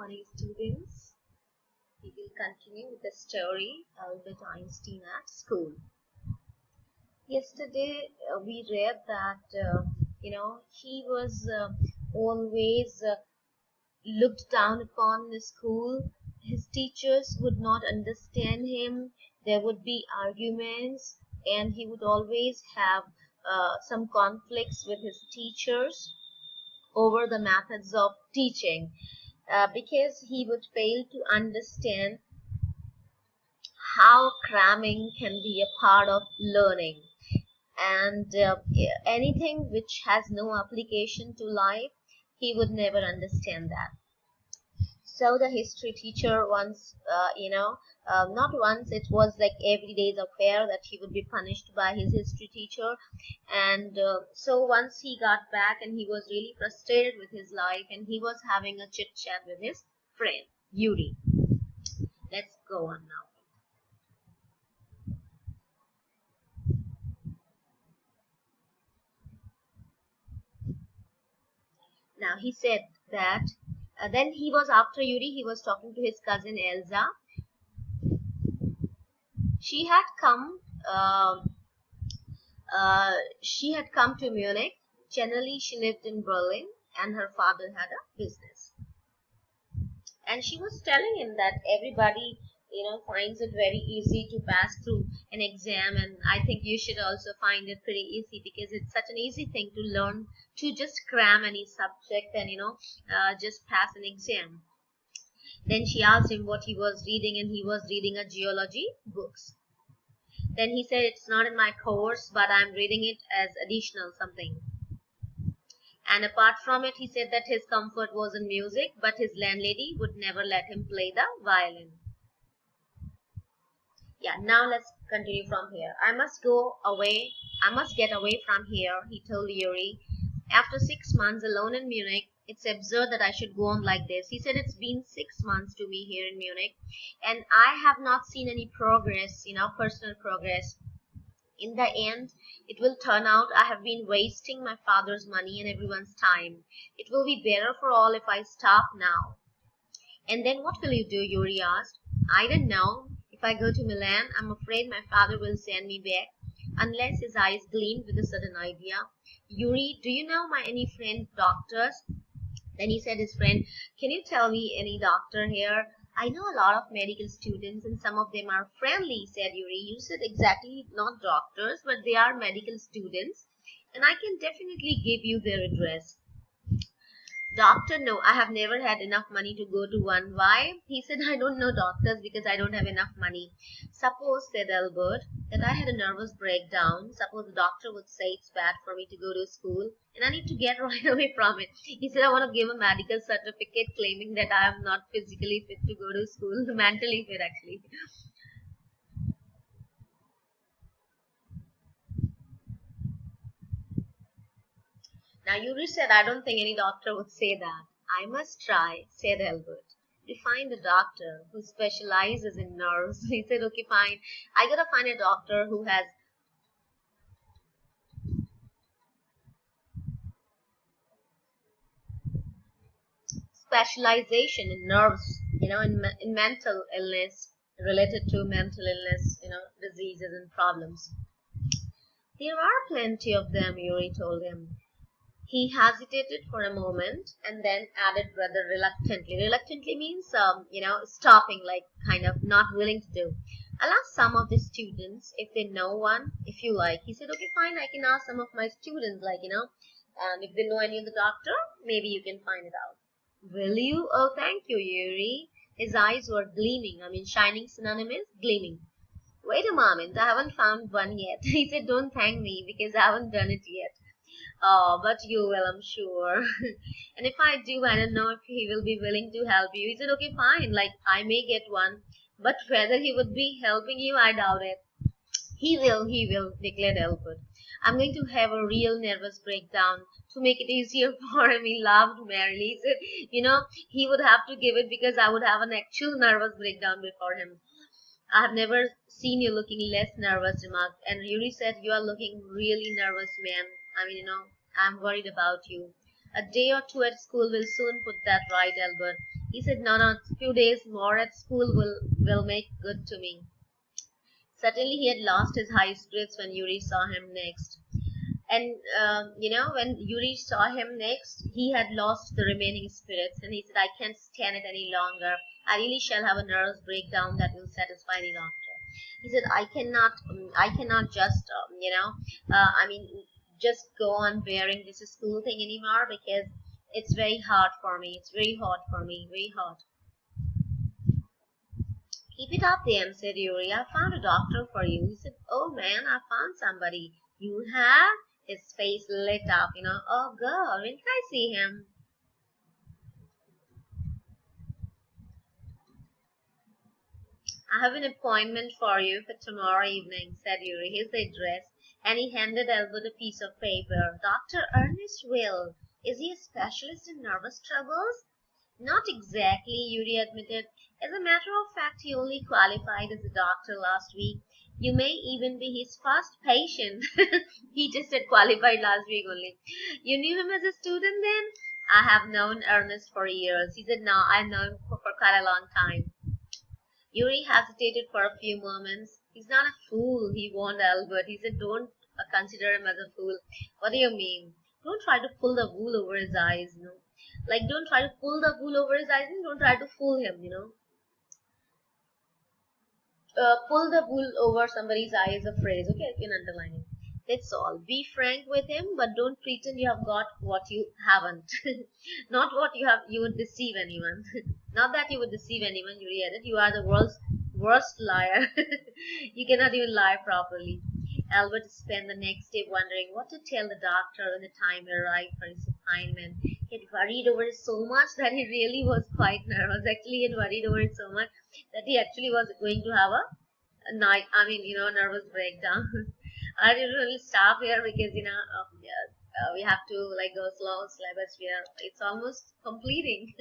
funny students. We will continue with the story Albert Einstein at school. Yesterday we read that he was always looked down upon in school. His teachers would not understand him. There would be arguments, and he would always have some conflicts with his teachers over the methods of teaching because he would fail to understand how cramming can be a part of learning, and anything which has no application to life, he would never understand that. So the history teacher once, not once, it was like every day's affair that he would be punished by his history teacher. And so once he got back and he was really frustrated with his life, and he was having a chit chat with his friend, Yuri. Let's go on now. Now he said that then he was after Yuri, he was talking to his cousin Elsa. She had come. She had come to Munich. Generally, she lived in Berlin, and her father had a business. And she was telling him that everybody, finds it very easy to pass through an exam, and I think you should also find it pretty easy because it's such an easy thing to learn to just cram any subject and just pass an exam. Then she asked him what he was reading, and he was reading a geology books. Then he said, it's not in my course, but I'm reading it as additional something. And apart from it, he said that his comfort was in music, but his landlady would never let him play the violin. Yeah, now let's continue from here. I must go away. I must get away from here, he told Yuri. After 6 months alone in Munich, it's absurd that I should go on like this. He said it's been 6 months to me here in Munich, and I have not seen any progress, personal progress. In the end, it will turn out I have been wasting my father's money and everyone's time. It will be better for all if I stop now. And then what will you do? Yuri asked. I don't know. If I go to Milan, I'm afraid my father will send me back, unless his eyes gleamed with a sudden idea. Yuri, do you know any friend doctors? Then he said his friend, can you tell me any doctor here? I know a lot of medical students and some of them are friendly, said Yuri. You said exactly not doctors, but they are medical students, and I can definitely give you their address. Doctor, no, I have never had enough money to go to one. Why? He said, I don't know doctors because I don't have enough money. Suppose, said Albert, that I had a nervous breakdown. Suppose the doctor would say it's bad for me to go to school and I need to get right away from it. He said, I want to give a medical certificate claiming that I am not physically fit to go to school, mentally fit actually. Now Yuri said, I don't think any doctor would say that. I must try, said Albert. To find a doctor who specializes in nerves. He said, okay, fine. I gotta find a doctor who has specialization in nerves, in mental illness, related to mental illness, diseases and problems. There are plenty of them, Yuri told him. He hesitated for a moment and then added rather reluctantly. Reluctantly means, stopping, like kind of not willing to do. I'll ask some of the students if they know one, if you like. He said, okay, fine, I can ask some of my students, and if they know any of the doctor, maybe you can find it out. Will you? Oh, thank you, Yuri. His eyes were gleaming. Shining synonymous, gleaming. Wait a moment, I haven't found one yet. He said, don't thank me because I haven't done it yet. Oh, but you will, I'm sure. And if I do, I don't know if he will be willing to help you. He said, okay, fine, like I may get one, but whether he would be helping you, I doubt it. He will, declared Albert. I'm going to have a real nervous breakdown to make it easier for him. He laughed merrily. He said, he would have to give it because I would have an actual nervous breakdown before him. I have never seen you looking less nervous, remarked. And Yuri said, you are looking really nervous, man. I'm worried about you. A day or two at school will soon put that right, Albert. He said, no, no, few days more at school will make good to me. Certainly, he had lost his high spirits when Yuri saw him next. And when Yuri saw him next, he had lost the remaining spirits, and he said, "I can't stand it any longer. I really shall have a nervous breakdown that will satisfy the doctor." He said, I cannot just, I mean, just go on bearing this school thing anymore because it's very hard for me. It's very hard for me, very hard." "Keep it up then," said Yuri. "I found a doctor for you." He said, "Oh man, I found somebody." "You have?" His face lit up. "Oh girl, when can I see him?" "I have an appointment for you for tomorrow evening," said Yuri. "Here's the address." And he handed Albert a piece of paper. "Dr. Ernest Will. Is he a specialist in nervous troubles?" "Not exactly," Yuri admitted. "As a matter of fact, he only qualified as a doctor last week. You may even be his first patient." He just said qualified last week only. "You knew him as a student then?" "I have known Ernest for years." He said, "No, I've known him for quite a long time." Yuri hesitated for a few moments. "He's not a fool," he warned Albert. He said, "Don't consider him as a fool." "What do you mean?" "Don't try to pull the wool over his eyes. Like, don't try to pull the wool over his eyes and don't try to fool him. Pull the wool over somebody's eye is a phrase, okay? You can underline it. That's all. Be frank with him, but don't pretend you have got what you haven't. Not what you have, you would deceive anyone. Not that you would deceive anyone, you added. You are the world's worst liar. You cannot even lie properly. Albert spent the next day wondering what to tell the doctor when the time arrived for his appointment. He had worried over it so much that he really was quite nervous. Actually, he had worried over it so much that he actually was going to have a night, nervous breakdown. I didn't really stop here because, yeah, we have to like go slow, but it's almost completing.